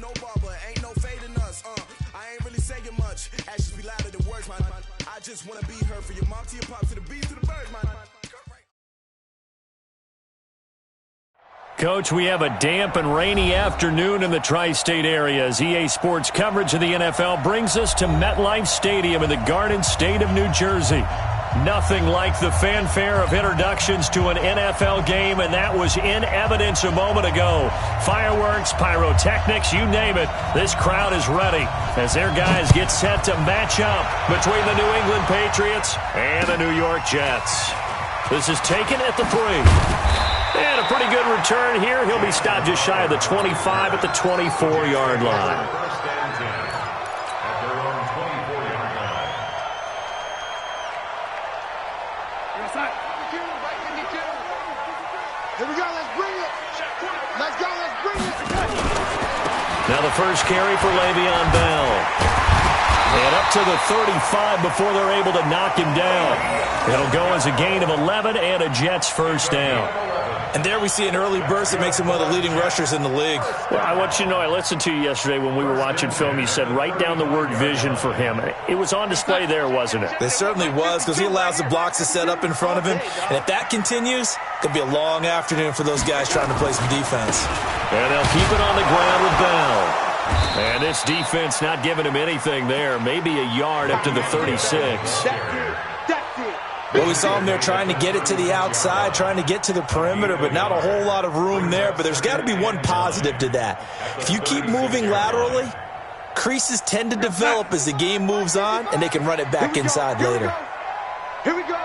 no barber, ain't no fading us. I ain't really saying much. Actions be louder than words, man. I just wanna be heard for your mom to your pop to the beat to the birds, man. Coach, we have a damp and rainy afternoon in the tri-state area as EA Sports coverage of the NFL brings us to MetLife Stadium in the Garden State of New Jersey. Nothing like the fanfare of introductions to an NFL game, and that was in evidence a moment ago. Fireworks, pyrotechnics, you name it. This crowd is ready as their guys get set to match up between the New England Patriots and the New York Jets. This is taken at the 3. And a pretty good return here. He'll be stopped just shy of the 25 at the 24-yard line. Here we go, let's bring it. Let's go, let's bring it. Now the first carry for Le'Veon Bell. And up to the 35 before they're able to knock him down. It'll go as a gain of 11 and a Jets first down. And there we see an early burst that makes him one of the leading rushers in the league. Well, I want you to know, I listened to you yesterday when we were watching film. You said write down the word vision for him. It was on display there, wasn't it? It certainly was, because he allows the blocks to set up in front of him. And if that continues, it could be a long afternoon for those guys trying to play some defense. And they'll keep it on the ground with Bell. And this defense not giving him anything there. Maybe a yard up to the 36. Well, we saw him there trying to get it to the outside, trying to get to the perimeter, but not a whole lot of room there. But there's got to be one positive to that. If you keep moving laterally, creases tend to develop as the game moves on, and they can run it back inside later. Here we go.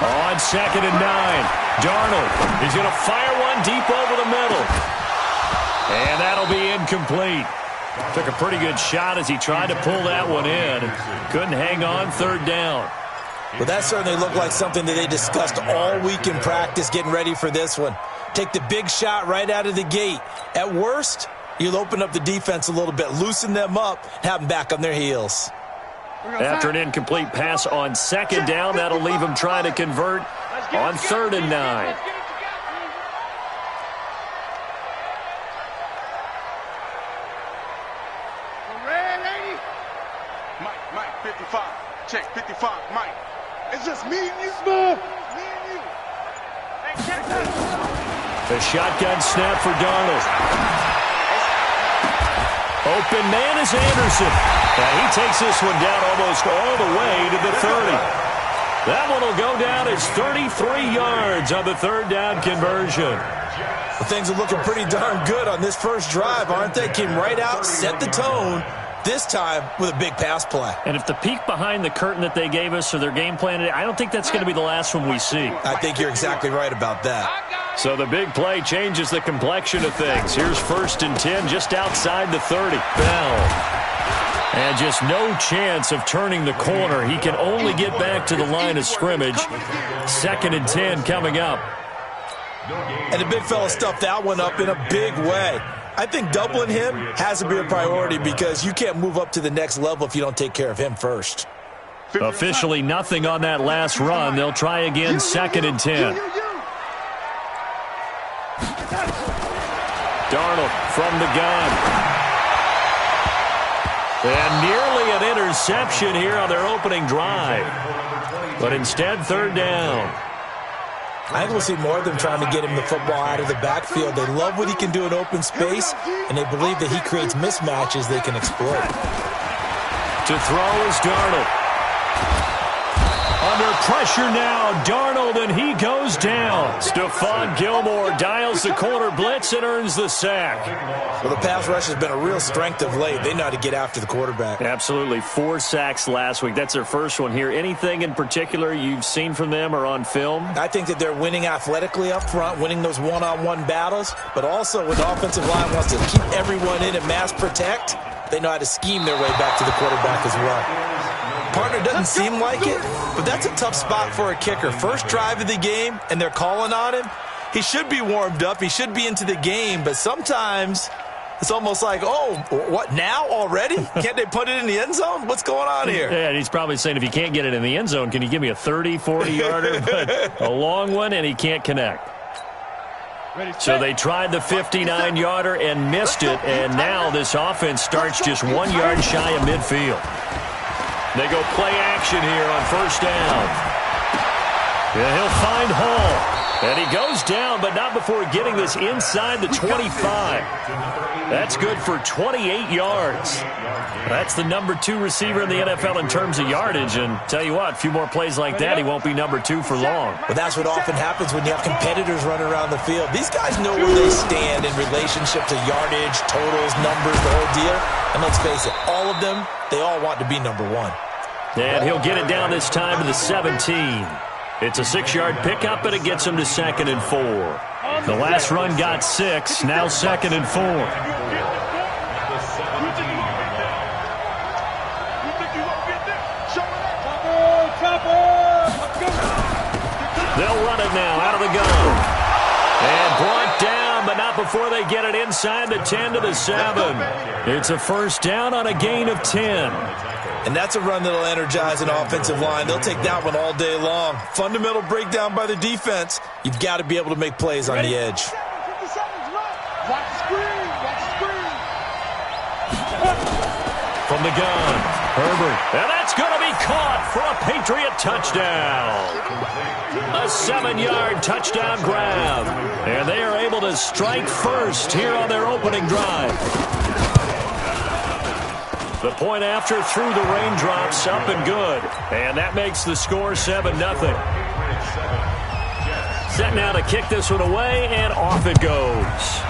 On 2nd and 9, Darnold is going to fire one deep over the middle. And that'll be incomplete. Took a pretty good shot as he tried to pull that one in. Couldn't hang on, 3rd down. Well, that certainly looked like something that they discussed all week in practice getting ready for this one. Take the big shot right out of the gate. At worst, you'll open up the defense a little bit, loosen them up, have them back on their heels. After an incomplete pass on 2nd down, that'll leave him trying to convert on 3rd and 9. Mike, 55. Check, 55, Mike. It's just me and you, man. Me and you. Hey, check this. The shotgun snap for Darnold. Open man is Anderson. And he takes this one down almost all the way to the 30. That one will go down as 33 yards on the 3rd down conversion. Well, things are looking pretty darn good on this first drive, aren't they? Came right out, set the tone. This time with a big pass play. And if the peek behind the curtain that they gave us or their game plan today, I don't think that's going to be the last one we see. I think you're exactly right about that. So the big play changes the complexion of things. Here's 1st and 10 just outside the 30. Bell. And just no chance of turning the corner. He can only get back to the line of scrimmage. 2nd and 10 coming up. And the big fella stuffed that one up in a big way. I think doubling him has to be a priority because you can't move up to the next level if you don't take care of him first. Officially nothing on that last run. They'll try again 2nd and 10. Darnold from the gun. And nearly an interception here on their opening drive. But instead, 3rd down. I think we'll see more of them trying to get him the football out of the backfield. They love what he can do in open space, and they believe that he creates mismatches they can exploit. To throw is Darnold. Under pressure now, Darnold, and he goes down. Stephon Gilmore dials the corner blitz and earns the sack. Well, the pass rush has been a real strength of late. They know how to get after the quarterback. Absolutely. 4 sacks last week. That's their first one here. Anything in particular you've seen from them or on film? I think that they're winning athletically up front, winning those one-on-one battles, but also when the offensive line wants to keep everyone in and mass protect, they know how to scheme their way back to the quarterback as well. Partner doesn't seem like it, but that's a tough spot for a kicker. First drive of the game, and they're calling on him. He should be warmed up. He should be into the game, but sometimes it's almost like, oh, what, now already? Can't they put it in the end zone? What's going on here? Yeah, and he's probably saying, if you can't get it in the end zone, can you give me a 30, 40-yarder? But a long one, and he can't connect. So they tried the 59-yarder and missed it, and now this offense starts just 1 yard shy of midfield. They go play action here on first down. Yeah, he'll find Hall. And he goes down, but not before getting this inside the 25. That's good for 28 yards. That's the number 2 receiver in the NFL in terms of yardage. And tell you what, a few more plays like that, he won't be number 2 for long. Well, that's what often happens when you have competitors running around the field. These guys know where they stand in relationship to yardage, totals, numbers, the whole deal. And let's face it, all of them, they all want to be number 1. And he'll get it down this time to the 17. It's a 6-yard pickup, and it gets him to 2nd and 4. The last run got 6, now 2nd and 4. They'll run it now out of the gun. And brought down, but not before they get it inside the 10 to the 7. It's a first down on a gain of 10. And that's a run that'll energize an offensive line. They'll take that one all day long. Fundamental breakdown by the defense. You've got to be able to make plays on the edge. From the gun, Herbert. And that's going to be caught for a Patriot touchdown. A 7-yard touchdown grab. And they are able to strike first here on their opening drive. The point after through the raindrops, up and good. And that makes the score 7-0. Set now to kick this one away, and off it goes.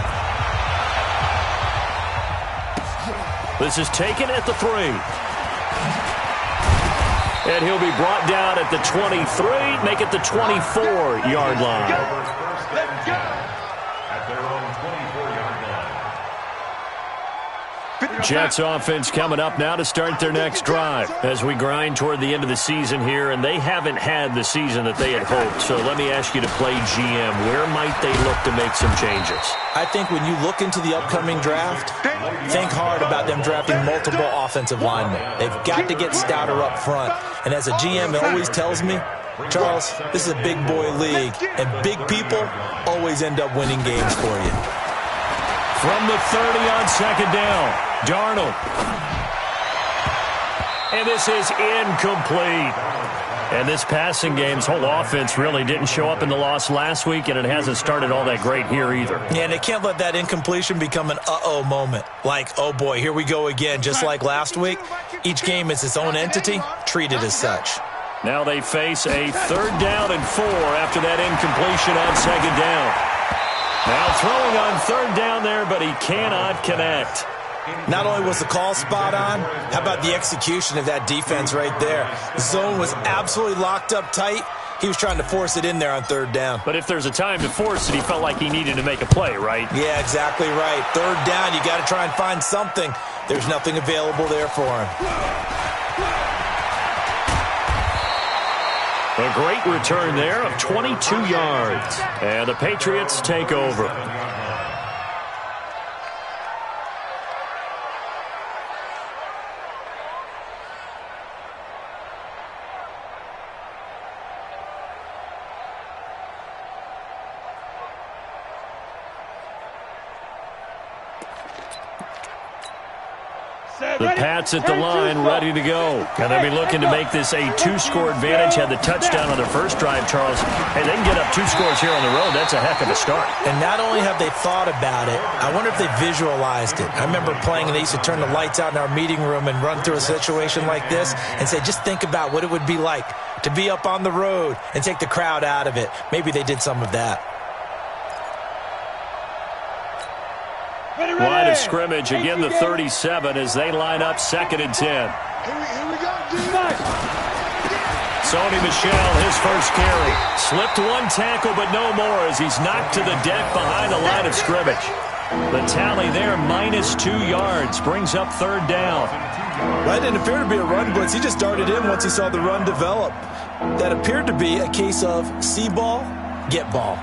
This is taken at the 3. And he'll be brought down at the 23, make it the 24-yard line. At their own 24-yard line. Jets offense coming up now to start their next drive as we grind toward the end of the season here, and they haven't had the season that they had hoped. So let me ask you to play GM. Where might they look to make some changes? I think when you look into the upcoming draft, think hard about them drafting multiple offensive linemen. They've got to get stouter up front. And as a GM, it always tells me, Charles, this is a big boy league, and big people always end up winning games for you. From the 30 on second down, Darnold. And this is incomplete. And this passing game's whole offense really didn't show up in the loss last week, and it hasn't started all that great here either. Yeah, and they can't let that incompletion become an uh-oh moment. Like, oh boy, here we go again, just like last week. Each game is its own entity, treated as such. Now they face a 3rd down and 4 after that incompletion on second down. Now throwing on 3rd down there, but he cannot connect. Not only was the call spot on, how about the execution of that defense right there? The zone was absolutely locked up tight. He was trying to force it in there on 3rd down. But if there's a time to force it, he felt like he needed to make a play, right? Yeah, exactly right. 3rd down, you got to try and find something. There's nothing available there for him. A great return there of 22 yards. And the Patriots take over. The Pats at the line, ready to go. And they'll be looking to make this a 2-score advantage. Had the touchdown on their first drive, Charles. Hey, they can get up 2 scores here on the road. That's a heck of a start. And not only have they thought about it, I wonder if they visualized it. I remember playing, and they used to turn the lights out in our meeting room and run through a situation like this and say, just think about what it would be like to be up on the road and take the crowd out of it. Maybe they did some of that. Line of scrimmage, again the 37 as they line up 2nd and 10. Here we go, Sony Michel, his first carry. Slipped 1 tackle, but no more as he's knocked to the deck behind the line of scrimmage. The tally there, -2 yards, brings up 3rd down. That didn't appear to be a run blitz. He just darted in once he saw the run develop. That appeared to be a case of see ball, get ball.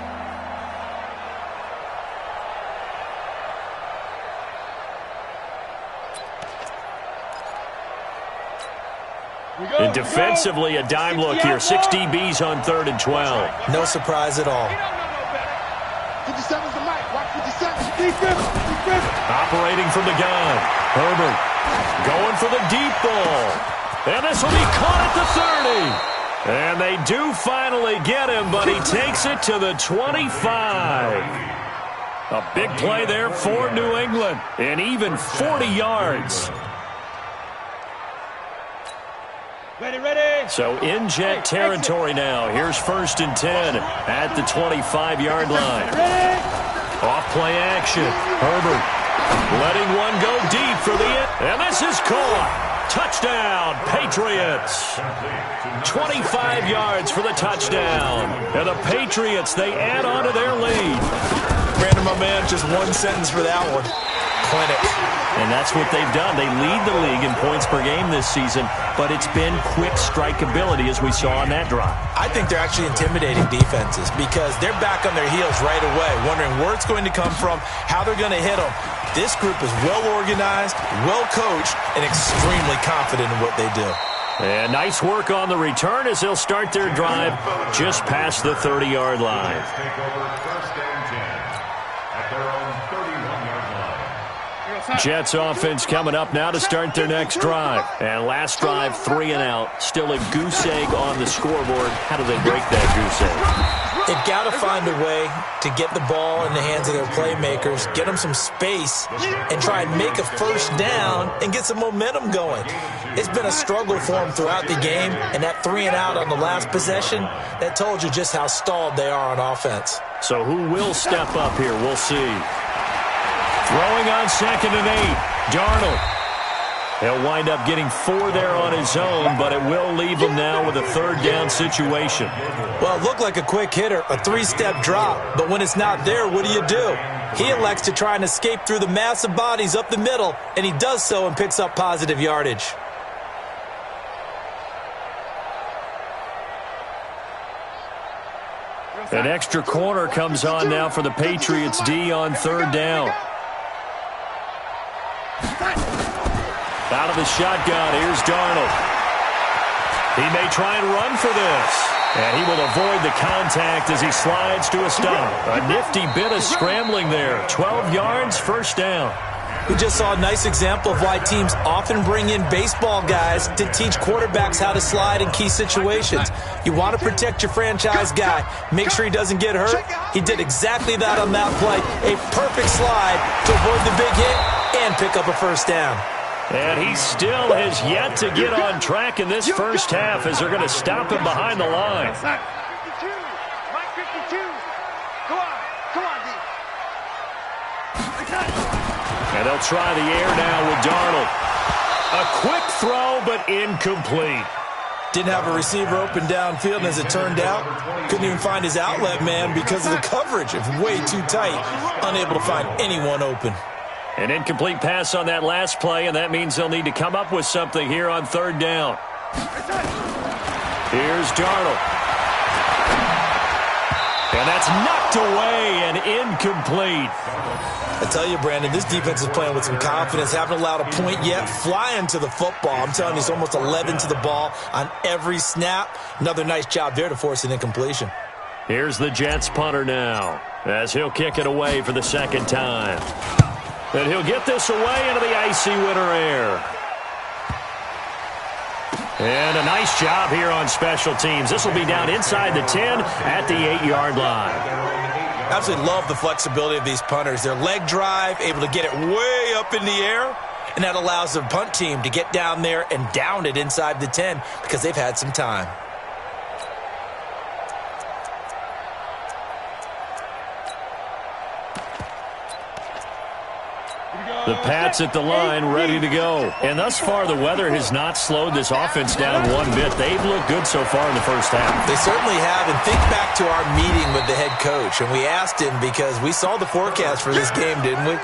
And defensively, a dime look here. 6 DBs on 3rd and 12. No surprise at all. 57's the mic. Watch 57. Defense. Operating from the gun. Herbert going for the deep ball. And this will be caught at the 30. And they do finally get him, but he takes it to the 25. A big play there for New England. And even 40 yards. Ready. So in jet territory now. Here's 1st and 10 at the 25-yard line. Off play action. Herbert letting one go deep for the end. And this is caught. Touchdown, Patriots. 25 yards for the touchdown. And the Patriots, they add on to their lead. Brandon, my man, just one sentence for that one. Clinic. And that's what they've done. They lead the league in points per game this season, but it's been quick strikeability as we saw on that drive. I think they're actually intimidating defenses because they're back on their heels right away, wondering where it's going to come from, how they're going to hit them. This group is well organized, well coached, and extremely confident in what they do. And nice work on the return as they'll start their drive just past the 30-yard line. Jets offense coming up now to start their next drive. And last drive, 3 and out. Still a goose egg on the scoreboard. How do they break that goose egg? They've got to find a way to get the ball in the hands of their playmakers, get them some space, and try and make a first down and get some momentum going. It's been a struggle for them throughout the game, and that 3 and out on the last possession, that told you just how stalled they are on offense. So who will step up here? We'll see. Throwing on 2nd and 8. Darnold. He'll wind up getting 4 there on his own, but it will leave him now with a 3rd down situation. Well, it looked like a quick hitter, a 3-step drop, but when it's not there, what do? He elects to try and escape through the massive bodies up the middle, and he does so and picks up positive yardage. An extra corner comes on now for the Patriots D on 3rd down. Out of the shotgun, here's Darnold. He may try and run for this. And he will avoid the contact as he slides to a stop. A nifty bit of scrambling there. 12 yards, 1st down. We just saw a nice example of why teams often bring in baseball guys to teach quarterbacks how to slide in key situations. You want to protect your franchise guy. Make sure he doesn't get hurt. He did exactly that on that play. A perfect slide to avoid the big hit and pick up a 1st down. And he still has yet to get on track in this first half as they're going to stop him behind the line. 52. Mike 52. Come on, D. And they'll try the air now with Darnold. A quick throw, but incomplete. Didn't have a receiver open downfield, and as it turned out, couldn't even find his outlet man because of the coverage. It's way too tight, unable to find anyone open. An incomplete pass on that last play, and that means they'll need to come up with something here on 3rd down. Here's Darnold. And that's knocked away and incomplete. I tell you, Brandon, this defense is playing with some confidence. Haven't allowed a point yet. Flying to the football. I'm telling you, it's almost 11 to the ball on every snap. Another nice job there to force an incompletion. Here's the Jets punter now as he'll kick it away for the 2nd time. And he'll get this away into the icy winter air. And a nice job here on special teams. This will be down inside the 10 at the 8-yard line. Absolutely love the flexibility of these punters. Their leg drive, able to get it way up in the air, and that allows the punt team to get down there and down it inside the 10 because they've had some time. The Pats at the line, ready to go. And thus far, the weather has not slowed this offense down one bit. They've looked good so far in the first half. They certainly have. And think back to our meeting with the head coach. And we asked him because we saw the forecast for this game, didn't we?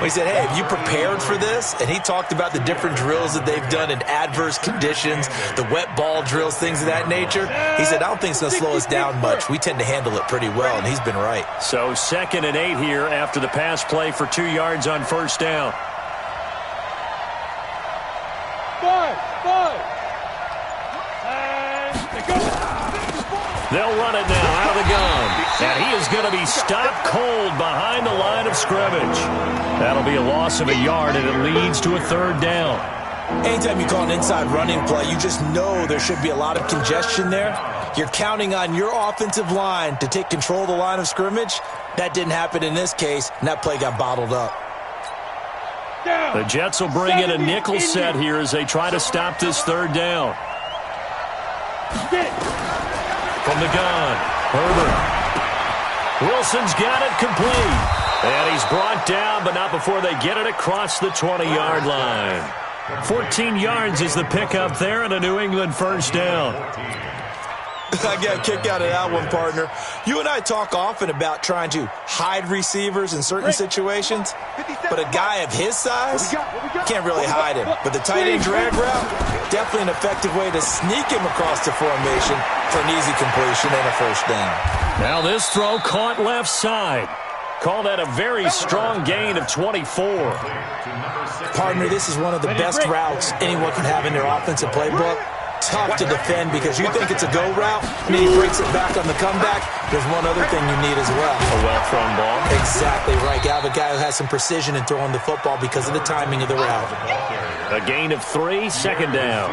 We said, hey, have you prepared for this? And he talked about the different drills that they've done in adverse conditions, the wet ball drills, things of that nature. He said, I don't think it's going to slow us down much. We tend to handle it pretty well, and he's been right. So 2nd and 8 here after the pass play for 2 yards on 1st down. They'll run it now out of the gun. And he is going to be stopped cold behind the line of scrimmage. That'll be a loss of a yard, and it leads to a third down. Anytime you call an inside running play, you just know there should be a lot of congestion there. You're counting on your offensive line to take control of the line of scrimmage. That didn't happen in this case, and that play got bottled up. The Jets will bring in a nickel set here as they try to stop this third down. From the gun, Herbert. Wilson's got it complete. And he's brought down, but not before they get it across the 20-yard line. 14 yards is the pickup there, and a New England first down. I got a kick out of that one, partner. You and I talk often about trying to hide receivers in certain situations, but a guy of his size can't really hide him. But the tight end drag route, definitely an effective way to sneak him across the formation for an easy completion and a first down. Now this throw caught left side. Call that a very strong gain of 24. Partner, this is one of the best routes anyone can have in their offensive playbook. Tough to defend because you think it's a go route, and then he breaks it back on the comeback. There's one other thing you need as well. A well-thrown ball. Exactly right. You have a guy who has some precision in throwing the football because of the timing of the route. A gain of 3, second down.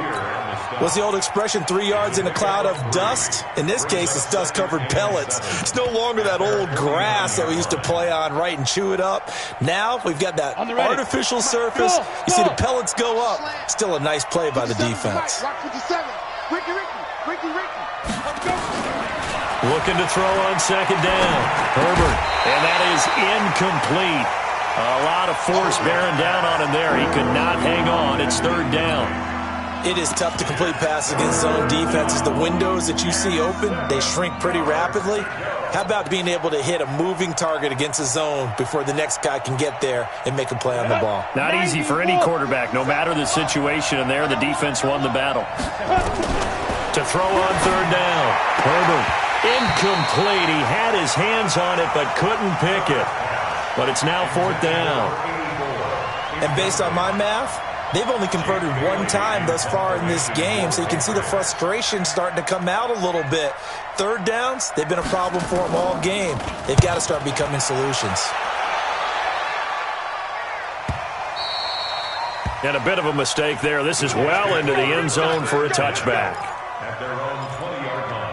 What's the old expression, 3 yards in a cloud of dust? In this case, it's dust-covered pellets. It's no longer that old grass that we used to play on, right, and chew it up. Now we've got that artificial surface. You see the pellets go up. Still a nice play by the defense. Looking to throw on second down. Herbert, and that is incomplete. A lot of force bearing down on him there. He could not hang on. It's third down. It is tough to complete passes against zone defenses. The windows that you see open, they shrink pretty rapidly. How about being able to hit a moving target against a zone before the next guy can get there and make a play on the ball? Not easy for any quarterback, no matter the situation, and there the defense won the battle. To throw on third down. Herbert, incomplete. He had his hands on it but couldn't pick it. But it's now fourth down. And based on my math, they've only converted one time thus far in this game, so you can see the frustration starting to come out a little bit. Third downs, they've been a problem for them all game. They've got to start becoming solutions. And a bit of a mistake there. This is well into the end zone for a touchback. At their own 20-yard line.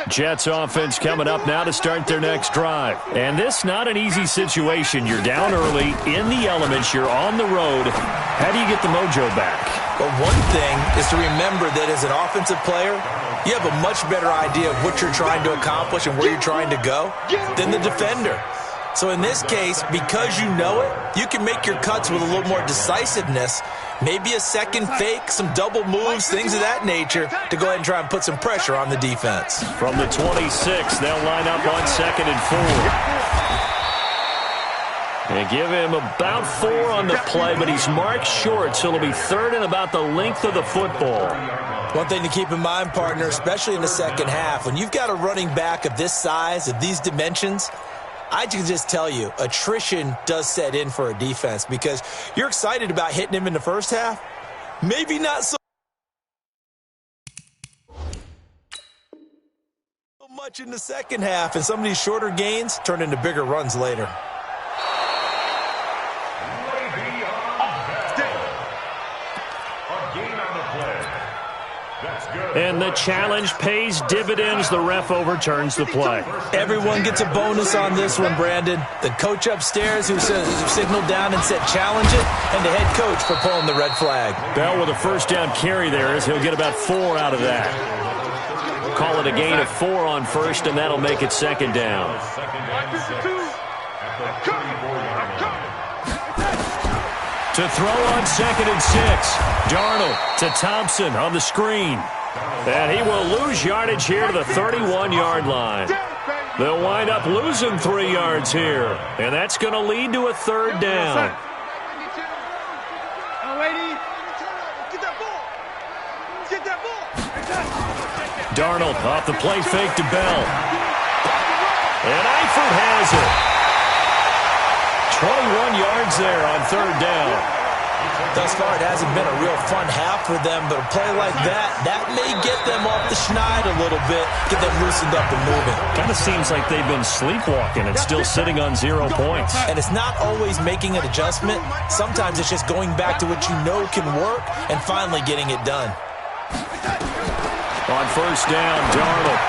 Jets offense coming up now to start their next drive. And this not an easy situation. You're down early, in the elements, you're on the road. How do you get the mojo back? But one thing is to remember that as an offensive player, you have a much better idea of what you're trying to accomplish and where you're trying to go than the defender. So in this case, because you know it, you can make your cuts with a little more decisiveness, maybe a second fake, some double moves, things of that nature, to go ahead and try and put some pressure on the defense. From the 26, they'll line up on 2nd and 4. And give him about 4 on the play, but he's marked short, so it'll be 3rd and about the length of the football. One thing to keep in mind, partner, especially in the second half, when you've got a running back of this size, of these dimensions, I can just tell you, attrition does set in for a defense because you're excited about hitting him in the first half. Maybe not so much in the second half, and some of these shorter gains turn into bigger runs later. And the challenge pays dividends. The ref overturns the play. Everyone gets a bonus on this one, Brandon. The coach upstairs who signaled down and said challenge it, and the head coach for pulling the red flag. Bell with a first down carry there as he'll get about 4 out of that. Call it a gain of 4 on first, and that'll make it 2nd down. To throw on 2nd and 6. Darnold to Thompson on the screen. And he will lose yardage here to the 31-yard line. They'll wind up losing 3 yards here. And that's going to lead to a 3rd down. Darnold off the play fake to Bell. And Eifert has it. 21 yards there on third down. Thus far, it hasn't been a real fun half for them, but a play like that may get them off the schneid a little bit, get them loosened up and moving. Kind of seems like they've been sleepwalking and still sitting on 0 points. And it's not always making an adjustment. Sometimes it's just going back to what you know can work and finally getting it done. On first down, Darnold.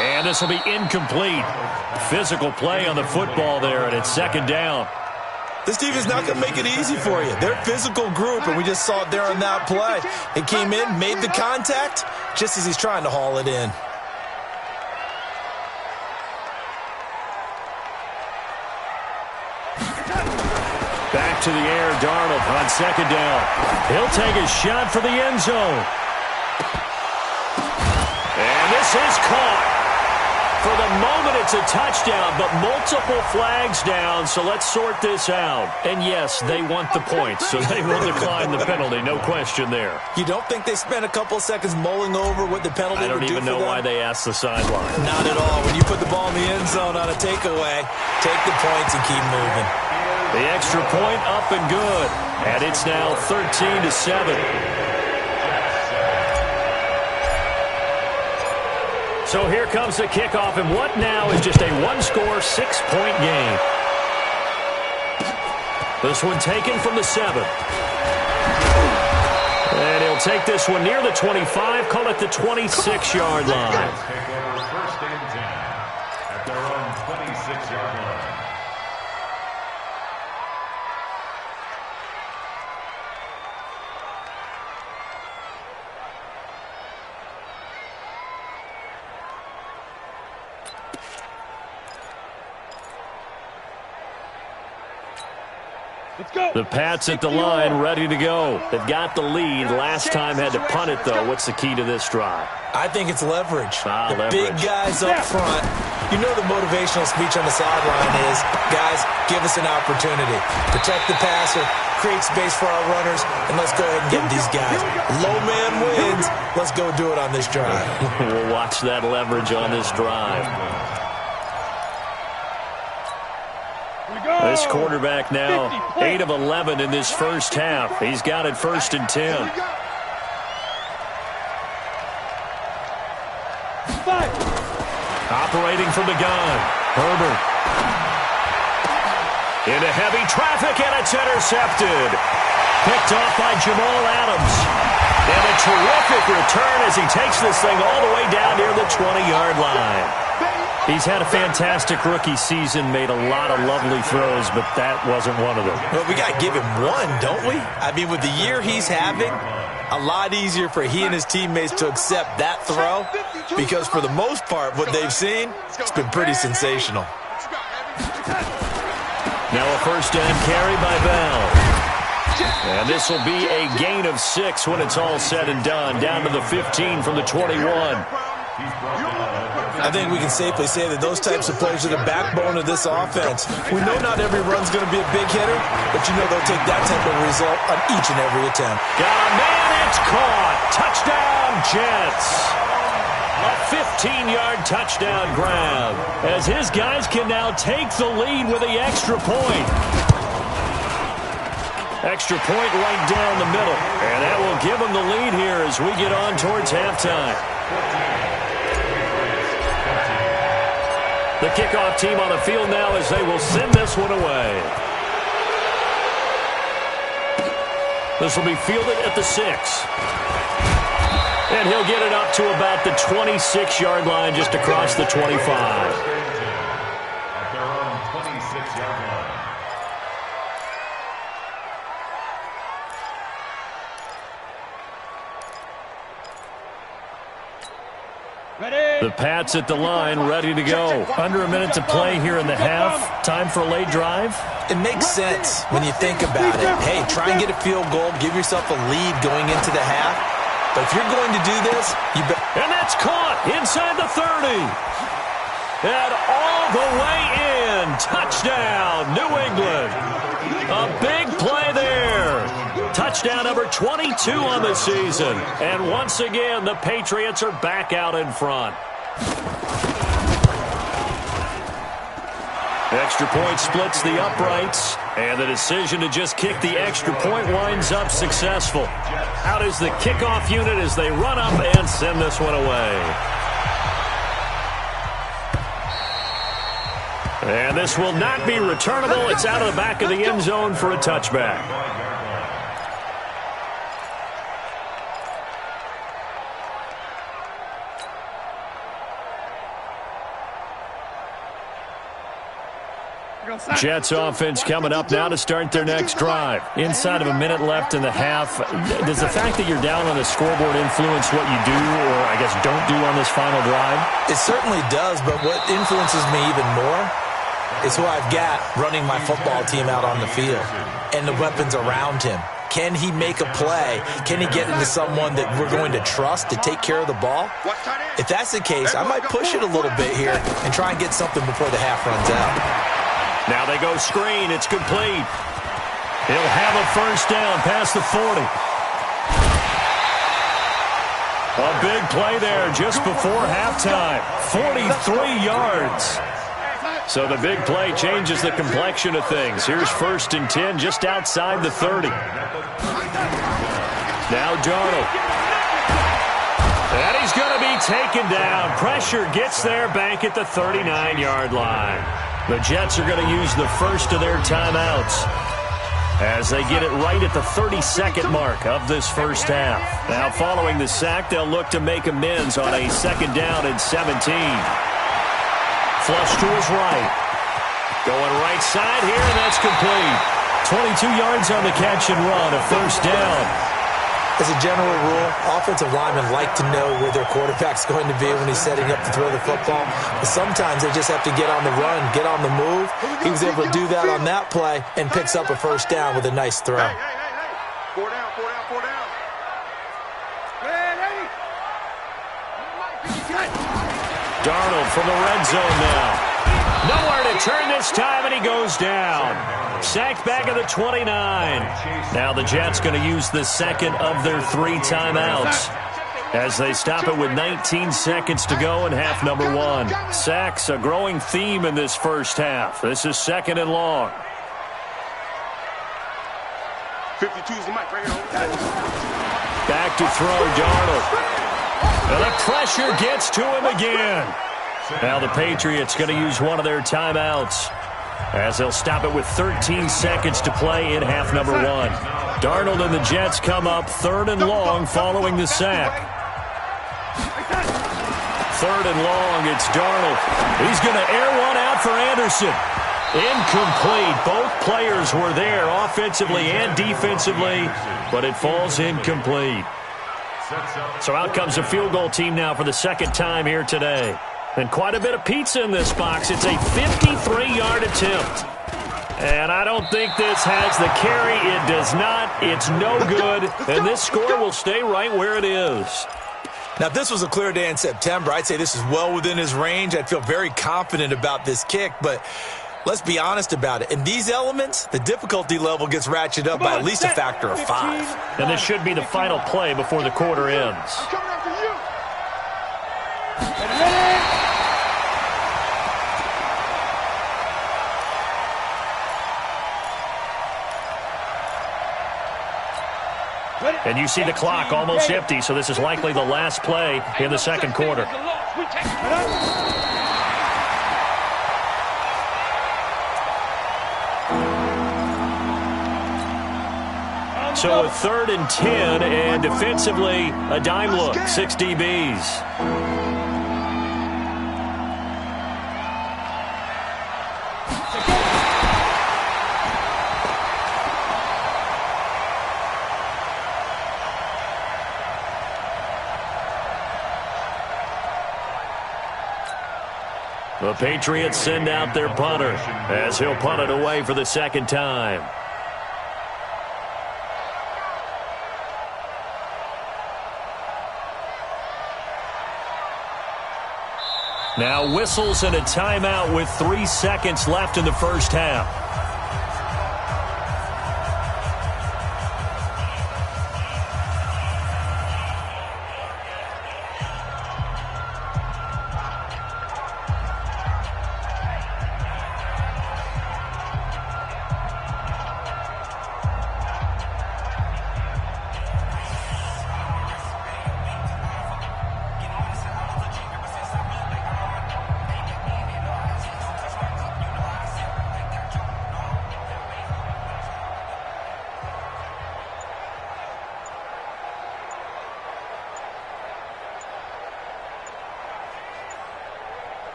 And this will be incomplete. Physical play on the football there, and it's second down. This team is not going to make it easy for you. They're a physical group, and we just saw it there on that play. It came in, made the contact, just as he's trying to haul it in. Back to the air, Darnold on second down. He'll take a shot for the end zone. And this is caught. For the moment, it's a touchdown, but multiple flags down, so let's sort this out. And yes, they want the points, so they will decline the penalty, no question there. You don't think they spent a couple seconds mulling over what the penalty would do for them? I don't even know why they asked the sideline. Not at all. When you put the ball in the end zone on a takeaway, take the points and keep moving. The extra point up and good, and it's now 13-7. So here comes the kickoff, and what now is just a one-score, 6-point game. This one taken from the 7. And he'll take this one near the 25, call it the 26-yard line. First and 10 at their own 26-yard line. The Pats at the line, ready to go. They've got the lead. Last time had to punt it, though. What's the key to this drive? I think it's leverage. The leverage. Big guys up front. You know the motivational speech on the sideline is, guys, give us an opportunity. Protect the passer, create space for our runners, and let's go ahead and get these guys. Low man wins. Let's go do it on this drive. We'll watch that leverage on this drive. This quarterback now 8 of 11 in this first half. He's got it first and 10. Operating from the gun, Herbert. Into heavy traffic, and it's intercepted. Picked off by Jamal Adams. And a terrific return as he takes this thing all the way down near the 20-yard line. He's had a fantastic rookie season, made a lot of lovely throws, but that wasn't one of them. Well, we got to give him one, don't we? I mean, with the year he's having, a lot easier for he and his teammates to accept that throw, because for the most part, what they've seen, it's been pretty sensational. Now a first down carry by Bell. And this will be a gain of 6 when it's all said and done, down to the 15 from the 21. I think we can safely say that those types of plays are the backbone of this offense. We know not every run's going to be a big hitter, but you know they'll take that type of result on each and every attempt. Got a man, it's caught. Touchdown, Jets. A 15-yard touchdown grab as his guys can now take the lead with the extra point. Extra point right down the middle, and that will give them the lead here as we get on towards halftime. The kickoff team on the field now as they will send this one away. This will be fielded at the 6. And he'll get it up to about the 26-yard line, just across the 25. At their own 26-yard line. The Pats at the line, ready to go. Under a minute to play here in the half. Time for a late drive. It makes sense when you think about it. Hey, try and get a field goal. Give yourself a lead going into the half. But if you're going to do this, you bet. And that's caught inside the 30. And all the way in. Touchdown, New England. A big play there. Touchdown number 22 on the season. And once again, the Patriots are back out in front. extra point splits the uprights, and the decision to just kick the extra point winds up successful. Out is the kickoff unit as they run up and send this one away. And this will not be returnable. It's out of the back of the end zone for a touchback. Jets offense coming up now to start their next drive. Inside of a minute left in the half. Does the fact that you're down on the scoreboard influence what you do, or I guess don't do on this final drive? It certainly does, but what influences me even more is who I've got running my football team out on the field and the weapons around him. Can he make a play? Can he get into someone that we're going to trust to take care of the ball? If that's the case, I might push it a little bit here and try and get something before the half runs out. Now they go screen. It's complete. He'll have a first down past the 40. A big play there just before halftime. 43 yards. So the big play changes the complexion of things. Here's 1st and 10 just outside the 30. Now Darnold. And he's going to be taken down. Pressure gets there back at the 39-yard line. The Jets are going to use the first of their timeouts as they get it right at the 32nd mark of this first half. Now following the sack, they'll look to make amends on a 2nd down and 17. Flush to his right. Going right side here, and that's complete. 22 yards on the catch and run, a first down. As a general rule, offensive linemen like to know where their quarterback's going to be when he's setting up to throw the football. But sometimes they just have to get on the run, get on the move. He was able to do that on that play and picks up a first down with a nice throw. Hey. 4 down. Darnold from the red zone now. Nowhere to turn this time, and he goes down. Sacked back at the 29. Now the Jets going to use the second of their 3 timeouts as they stop it with 19 seconds to go in half number 1. Sacks, a growing theme in this first half. This is 2nd and long. 52 is the mic right here. Back to throw, Darnold. And the pressure gets to him again. Now the Patriots going to use one of their timeouts as they'll stop it with 13 seconds to play in half number 1. Darnold and the Jets come up 3rd and long following the sack. 3rd and long, it's Darnold. He's going to air one out for Anderson. Incomplete. Both players were there offensively and defensively, but it falls incomplete. So out comes the field goal team now for the 2nd time here today. And quite a bit of pizza in this box. It's a 53-yard attempt. And I don't think this has the carry. It does not. It's no good. And this score will stay right where it is. Now, if this was a clear day in September, I'd say this is well within his range. I'd feel very confident about this kick. But let's be honest about it. In these elements, the difficulty level gets ratcheted up by at least a factor of 5. And this should be the final play before the quarter ends. And you see the clock almost empty, so this is likely the last play in the 2nd quarter. So a 3rd and 10, and defensively, a dime look, 6 DBs. The Patriots send out their punter as he'll punt it away for the 2nd time. Now whistles and a timeout with 3 seconds left in the first half.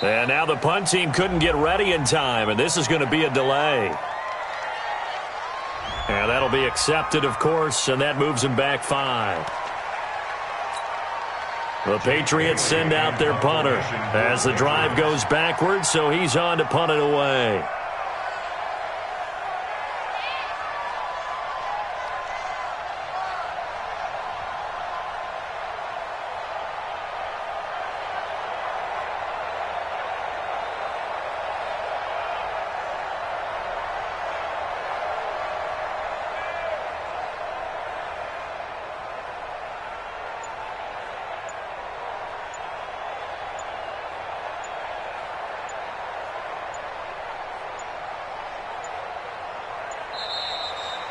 And now the punt team couldn't get ready in time, and this is going to be a delay. And that'll be accepted, of course, and that moves him back 5. The Patriots send out their punter as the drive goes backwards, so he's on to punt it away.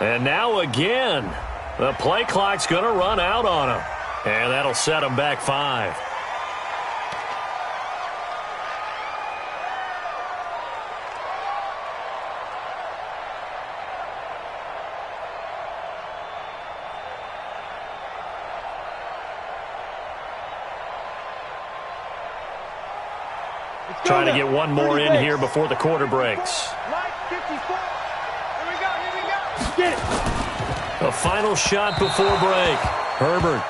And now again, the play clock's going to run out on him. And that'll set him back 5. Trying to get one more in here before the quarter breaks. The final shot before break. Herbert.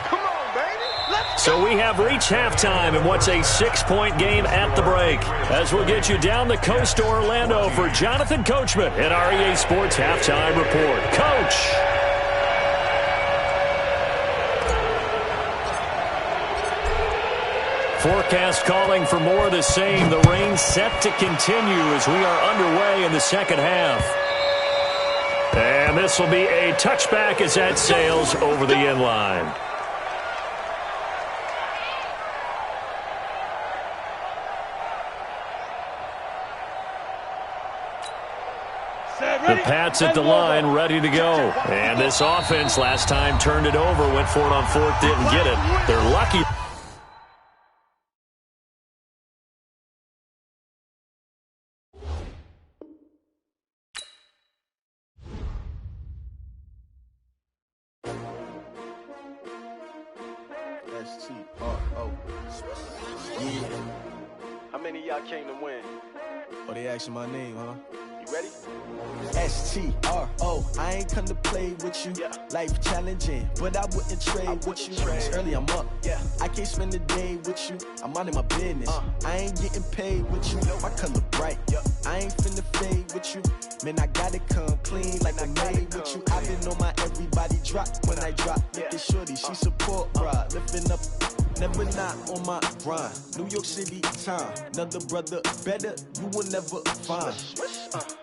Come on, baby. Let's So we have reached halftime in what's a 6-point game at the break. As we'll get you down the coast to Orlando for Jonathan Coachman at our EA Sports Halftime Report. Coach. Forecast calling for more of the same. The rain set to continue as we are underway in the second half. And this will be a touchback as that sails over the end line. The Pats at the line, ready to go. And this offense last time turned it over, went for it on 4th, didn't get it. They're lucky. S-T-R-O. Yeah. How many of y'all came to win? Oh, they asking my name, huh? You ready? S-T-R-O. I ain't come to play with you. Yeah. Life challenging, but I wouldn't trade with you. It's early, I'm up. Yeah. I can't spend the day with you. I'm minding my business. I ain't getting paid with you. My color bright. Yep. I ain't finna fade with you. Man, I gotta come clean like I made with you. I've been on my everybody drop when I drop. Look at shorty, she support ride. Lifting up, never not on my grind. New York City time. Another brother better, you will never find.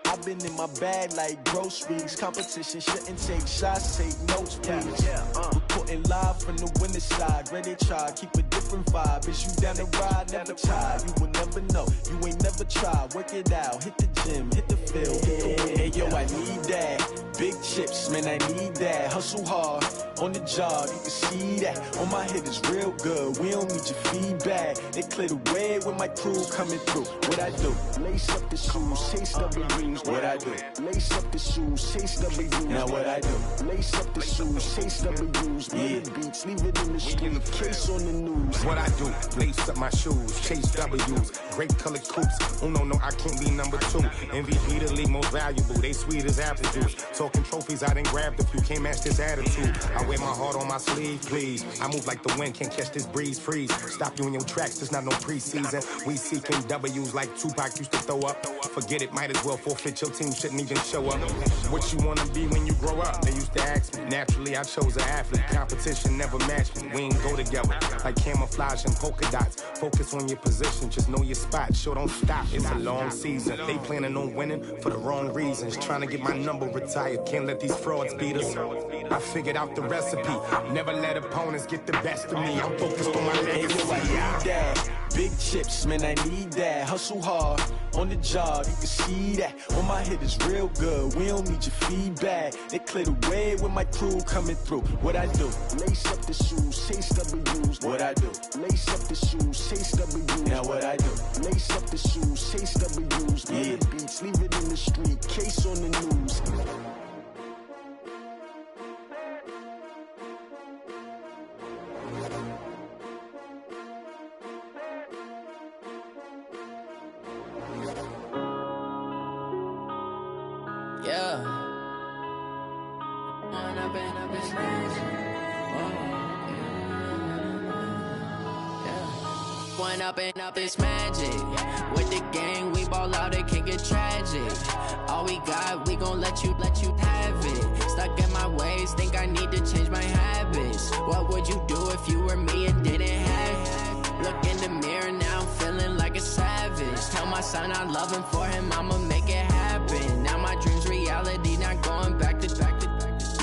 I've been in my bag like groceries. Competition shouldn't take shots, take notes, please. Reporting live from the winning side. Ready to try, keep a different vibe. Is you down the ride, never try. You will never know, you ain't never tried. Work it out, hit the gym, hit the field, hit the win. Hey yo, I need that. Big chips, man, I need that. Hustle hard, on the job, you can see that. On my head is real good, we don't need your feedback. They clear the way with my crew coming through. What I do? Lace up the shoes, chase W's. What I do? Lace up the shoes, chase W's. Now what I do? Lace up the shoes, chase W's. Yeah. Beats, leave it in the street, case on the news. What I do? Lace up my shoes, chase W's. Great colored coops. Oh no, I can't be number 2. MVP the league most valuable. They sweet as apple juice. Talking trophies, I didn't grab the few. Can't match this attitude. I wear my heart on my sleeve, please. I move like the wind, can't catch this breeze, freeze. Stop you in your tracks, there's not no preseason. We seeking W's like Tupac used to throw up. Forget it, might as well forfeit. Your team shouldn't even show up. What you wanna be when you grow up? They used to ask me. Naturally, I chose an athlete. Competition never matched me. We ain't go together like camouflage and polka dots. Focus on your position, just know your spot. Sure, don't stop. It's a long season. They planning on winning for the wrong reasons. Trying to get my number retired. Can't let these frauds beat us. I figured out the recipe. Never let opponents get the best of me. I'm focused on my legacy. I need that. Big chips, man, I need that. Hustle hard, on the job, you can see that. On my head is real good, we don't need your feedback. They clear the way with my crew coming through. What I do? Lace up the shoes, chase W's. What I do? Lace up the shoes, chase W's. Now what I do? Lace up the shoes, chase W's. Yeah. Beats, leave it in the street, case on the news. Yeah. One up and up is magic. With the gang, we ball out, it can get tragic. All we got, we gon' let you have it. Stuck in my ways, think I need to change my habits. What would you do if you were me and didn't have it? Look in the mirror now, I'm feeling like a savage. Tell my son I love him, for him I'ma make it happen. Now my dream's reality, not going back to.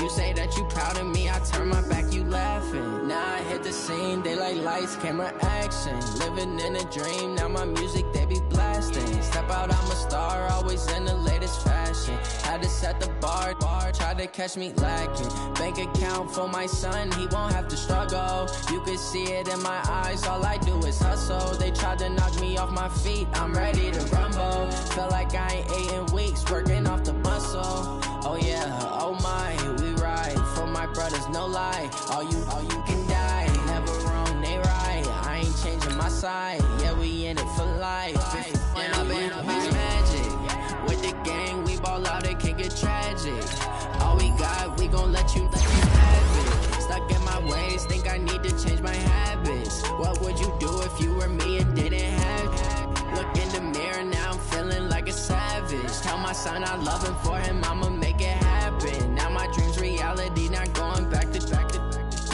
You say that you proud of me, I turn my back, you laughing. Now I hit the scene, they like lights, camera, action. Living in a dream, now my music, they be blasting. Step out, I'm a star, always in the latest fashion. Had to set the bar, try to catch me lacking. Bank account for my son, he won't have to struggle. You can see it in my eyes, all I do is hustle. They tried to knock me off my feet, I'm ready to rumble. Feel like I ain't ate in weeks, working off the muscle. Oh yeah, oh my, we ride for my brothers, no lie. All you can die, never wrong, they right. I ain't changing my side, yeah, we in it for life. When I've been magic, with the gang, we ball out, it can get tragic. All we got, we gon' let you have it. Stuck in my ways, think I need to change my habits. What would you do if you were me and didn't have it? Look in the mirror, now I'm feeling like a savage. Tell my son I love him, for him I'ma make it happen. Now my dream's reality, not going back to.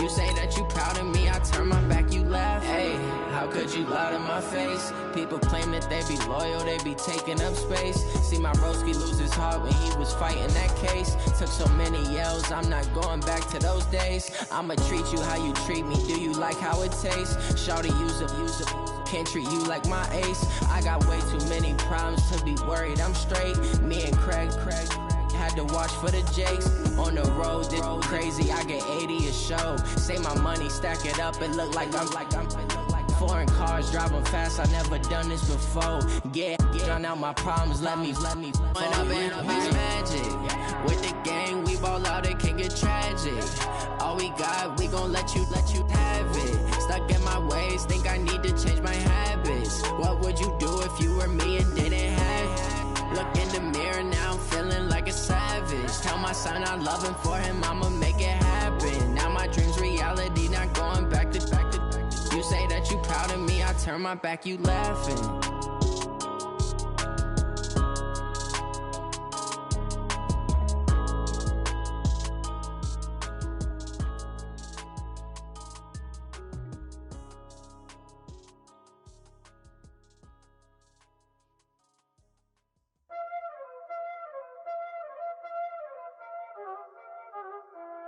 You say that you proud of me, I turn my back, you laugh. Hey, how could you lie to my face? People claim that they be loyal, they be taking up space. See my broski lose his heart when he was fighting that case. Took so many yells, I'm not going back to those days. I'ma treat you how you treat me, do you like how it tastes? Shawty, use it, can't treat you like my ace. I got way too many problems to be worried, I'm straight. Me and Craig had to watch for the Jakes. On the road, this crazy, I get 80 a show. Say my money, stack it up, it look like I'm foreign cars, driving fast, I never done this before. Get drown out my problems, let me When up and up is magic. With the gang, we ball out, it can get tragic. All we got, we gon' let you have it. Stuck in my ways, think I need to change my habits. What would you do if you were me and didn't have it? Look in the mirror, now I'm feeling like a savage. Tell my son I love him, for him I'ma make it happen. Now my dream's reality, not going back to. You say that you proud of me, I turn my back, you laughing.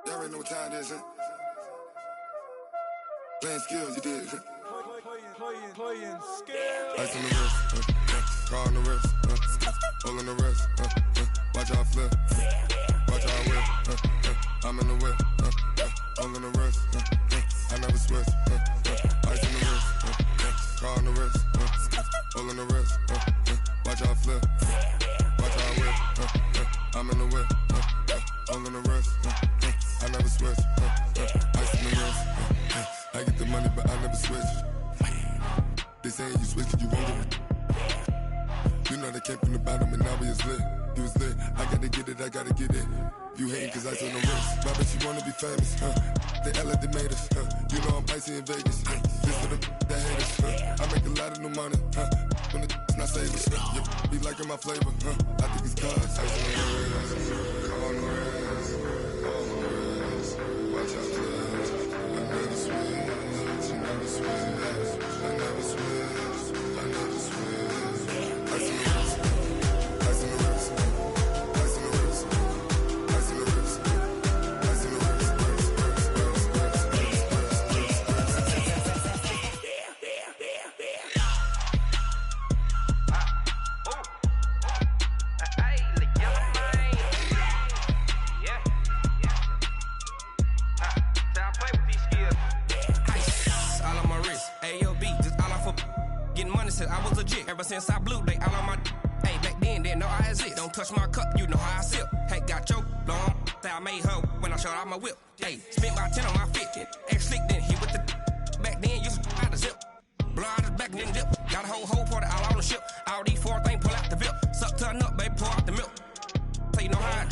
Y'all already know what time it is, huh? Playing skills, you did. Playing skills. Ice on the wrist, car on the wrist, hole in the wrist, watch how I flip, watch how I whip, I'm in the whip, hole in the wrist, I never switch, ice on the wrist, car on the wrist, hole in the wrist, watch how I flip, watch how I whip, I'm in the whip, hole in the wrist, I never switch, ice on the wrist, I get the money but I never switch. They saying you switch, you won't get it. You know they came from the bottom and now we is lit. You was lit, I gotta get it, I gotta get it. You hating cause ice on the wrist. My bitch, you wanna be famous, They Ella, they made us, You know I'm icy in Vegas, This for the that hate us, I make a lot of new money, When the not savers, You be liking my flavor, I think it's cause ice on the wrist, on the wrist, on the wrist. Watch out, please. I never switch, I never switch. I never switch, I never switch. Ice in the wrist, ice in the wrist, ice in the wrist, ice in the wrist, ice in the wrist, I was legit ever since I blew they all on my. Hey, back then didn't know I exist. Don't touch my cup, you know how I sip. Hey, got your long. I made her when I showed out my whip. Hey, spent about 10 on my fit. Ex slick then hit with the. Back then used to out the zip. Blow out his back and then dip. Got a whole party all on the ship. All these 4 things pull out the VIP. Suck turn up, baby, pour out the milk. So you know how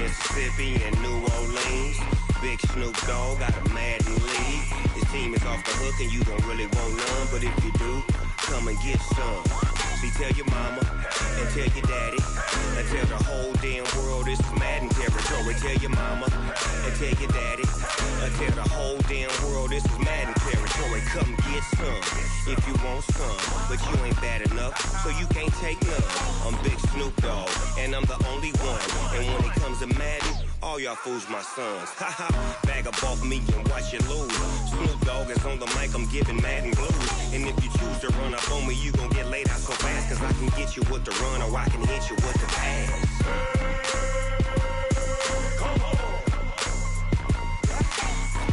Mississippi and New Orleans. Big Snoop Dogg got a Madden lead. His team is off the hook and you don't really want none, but if you do, come and get some. See, tell your mama and tell your daddy and tell the whole damn world this is Madden territory. Tell your mama and tell your daddy and tell the whole damn world this is Madden territory. Come get some if you want some, but you ain't bad enough, so you can't take none. I'm Big Snoop Dogg and I'm the only one, and when it comes to Madden, all y'all fools my sons. Haha, bag up off me and watch you lose. Snoop Dogg is on the mic, I'm giving Madden blues. And if you choose to run up on me, you gon' get laid out so fast, cause I can get you with the run or I can hit you with the pass. Come on.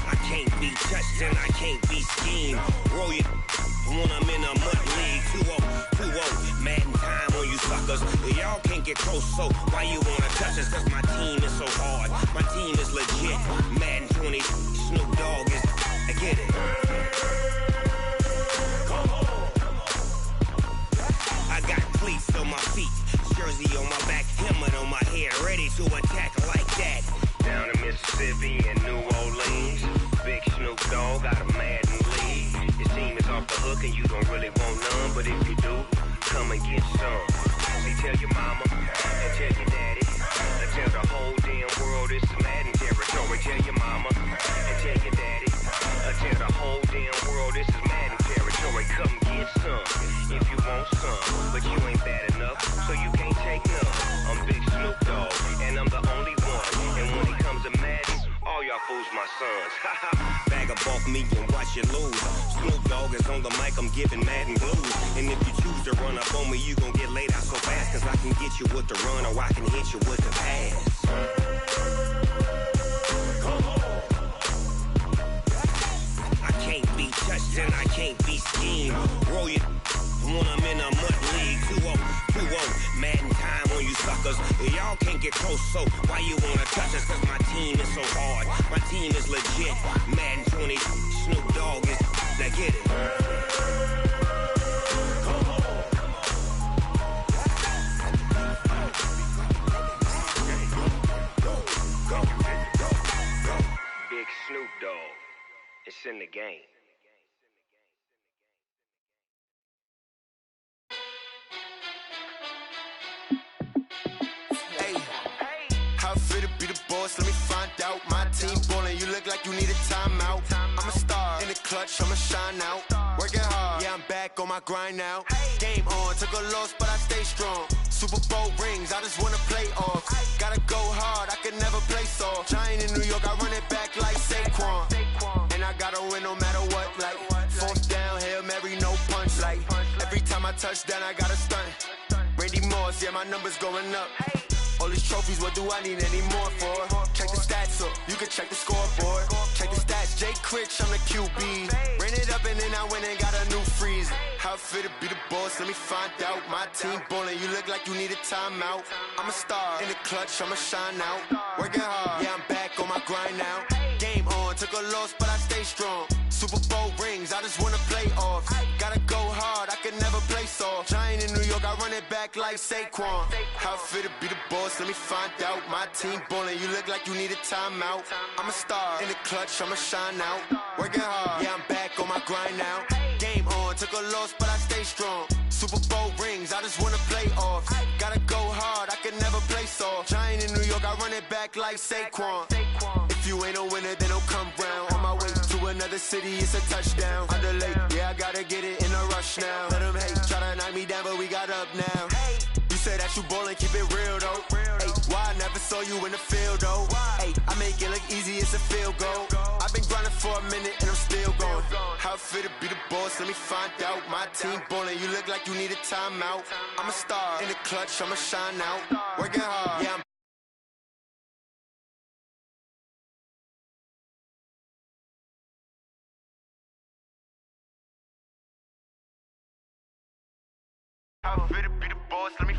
I can't be touched and I can't be schemed. Roll you when I'm in a mud league. 2-0, Madden time on you suckers. Y'all can't get close, so why you wanna touch us? Cause my team is so hard, my team is legit. Madden 20, Snoop Dogg is, I get it. Come on. I got cleats on my feet, jersey on my back, helmet on my head, ready to attack like that. Down in Mississippi and New Orleans, Big Snoop Dogg got a Madden lead. His team is off the hook and you don't really want none, but if you do, come and get some. See, tell your mama and tell your daddy and tell the whole damn world this is Madden territory. Tell your mama and tell your daddy and tell the whole damn world this is Madden territory. Come get some if you want some, but you ain't bad enough, so you can't take none. I'm Big Snoop Dogg and I'm the only one, and when it comes to Madden, all y'all fools my sons. Bag up off me and watch you lose. Snoop Dogg is on the mic, I'm giving Madden blues. And if you choose to run up on me, you gon' get laid out so fast, cause I can get you with the run or I can hit you with the pass. Come on. I can't be touched and I can't be schemed. Roll you when I'm in a mud league. 2-0, Madden time on you suckers. Y'all can't get close, so why you wanna touch us? Cause my team is so hard, my team is legit. Madden 20, Snoop Dogg is, now get it. Come on. Go. Big Snoop Dogg, it's in the game. Be the boss, let me find out. My team ballin', you look like you need a timeout. I'm a star in the clutch, I'ma shine out. Working hard, yeah, I'm back on my grind now. Game on, took a loss, but I stay strong. Super Bowl rings, I just wanna play off. Gotta go hard, I can never play soft. Giant in New York, I run it back like Saquon. And I gotta win no matter what, like fourth down, Hail Mary, no punch. Like every time I touch down, I gotta stunt. Randy Moss, yeah, my numbers going up. All these trophies, what do I need any more for? Check the stats up, you can check the scoreboard. Check the stats, Jay Critch, I'm the QB. Ran it up and then I went and got a new freeze. How it fit to be the boss, let me find out. My team ballin', you look like you need a timeout. I'm a star in the clutch, I'ma shine out. Working hard, yeah, I'm back on my grind now. Game on, took a loss, but I stay strong. Super Bowl rings, I just wanna play off. Gotta go hard, I can never play soft. Giant in New York, I run it back like Saquon. How it fit to be the boss, let me find out. My team ballin', you look like you need a timeout. I'm a star in the clutch, I'ma shine out. Working hard, yeah, I'm back on my grind now. Game on, took a loss, but I stay strong. Super Bowl rings, I just wanna play off. Gotta go hard, I can never play soft. Giant in New York, I run it back like Saquon. If you ain't a winner, then don't come round. On my way to another city, it's a touchdown. Underlay, yeah, I gotta get it in a rush now. Let them hate, try to knock me down, but we got up now. You say that you ballin', keep it real though. Ay, why I never saw you in the field though? Ay, I make it look easy, it's a field goal. I've been grinding for a minute and I'm still going. How it fit to be the boss, let me find out. My team ballin', you look like you need a timeout. I'm a star in the clutch, I'ma shine out. Working hard, yeah, I'm how it fit to be the boss, let me